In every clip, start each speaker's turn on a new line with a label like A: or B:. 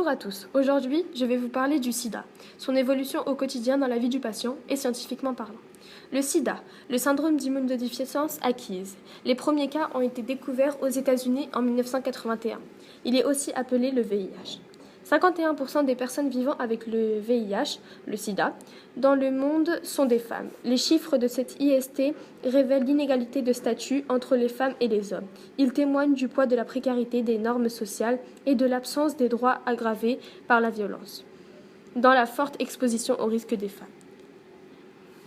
A: Bonjour à tous, aujourd'hui je vais vous parler du sida, son évolution au quotidien dans la vie du patient et scientifiquement parlant. Le sida, le syndrome d'immunodéficience acquise. Les premiers cas ont été découverts aux États-Unis en 1981. Il est aussi appelé le VIH. 51% des personnes vivant avec le VIH, le sida, dans le monde sont des femmes. Les chiffres de cette IST révèlent l'inégalité de statut entre les femmes et les hommes. Ils témoignent du poids de la précarité des normes sociales et de l'absence des droits aggravés par la violence, dans la forte exposition au risque des femmes.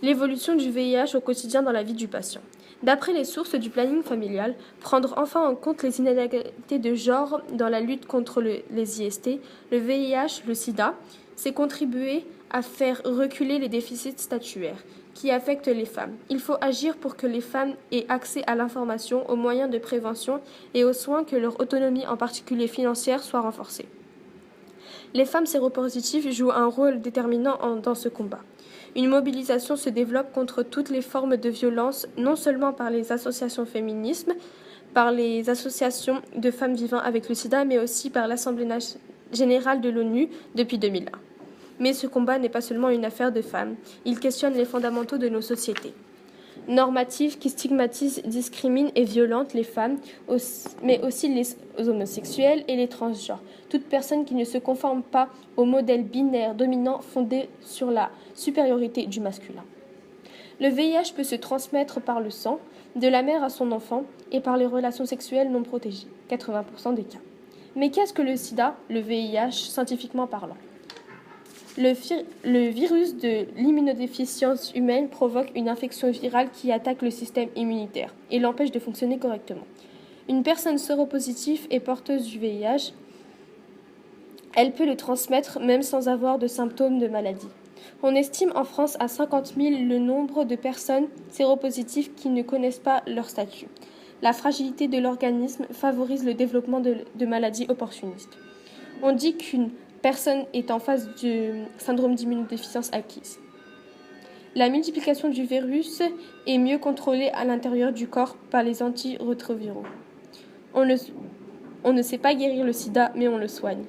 A: L'évolution du VIH au quotidien dans la vie du patient. D'après les sources du planning familial, prendre enfin en compte les inégalités de genre dans la lutte contre les IST, le VIH, le sida, c'est contribuer à faire reculer les déficits statuaires qui affectent les femmes. Il faut agir pour que les femmes aient accès à l'information, aux moyens de prévention et aux soins, que leur autonomie, en particulier financière, soit renforcée. Les femmes séropositives jouent un rôle déterminant dans ce combat. Une mobilisation se développe contre toutes les formes de violence, non seulement par les associations féminisme, par les associations de femmes vivant avec le sida, mais aussi par l'Assemblée générale de l'ONU depuis 2001. Mais ce combat n'est pas seulement une affaire de femmes, il questionne les fondamentaux de nos sociétés. Normative qui stigmatise, discrimine et violente les femmes, mais aussi les homosexuels et les transgenres, toute personne qui ne se conforme pas au modèle binaire dominant fondé sur la supériorité du masculin. Le VIH peut se transmettre par le sang, de la mère à son enfant, et par les relations sexuelles non protégées, 80% des cas. Mais qu'est-ce que le sida, le VIH, scientifiquement parlant ? Le virus de l'immunodéficience humaine provoque une infection virale qui attaque le système immunitaire et l'empêche de fonctionner correctement. Une personne séropositive et porteuse du VIH, elle peut le transmettre même sans avoir de symptômes de maladie. On estime en France à 50 000 le nombre de personnes séropositives qui ne connaissent pas leur statut. La fragilité de l'organisme favorise le développement de maladies opportunistes. On dit qu'une personne est en face du syndrome d'immunodéficience acquise. La multiplication du virus est mieux contrôlée à l'intérieur du corps par les antirétroviraux. On ne sait pas guérir le sida, mais on le soigne.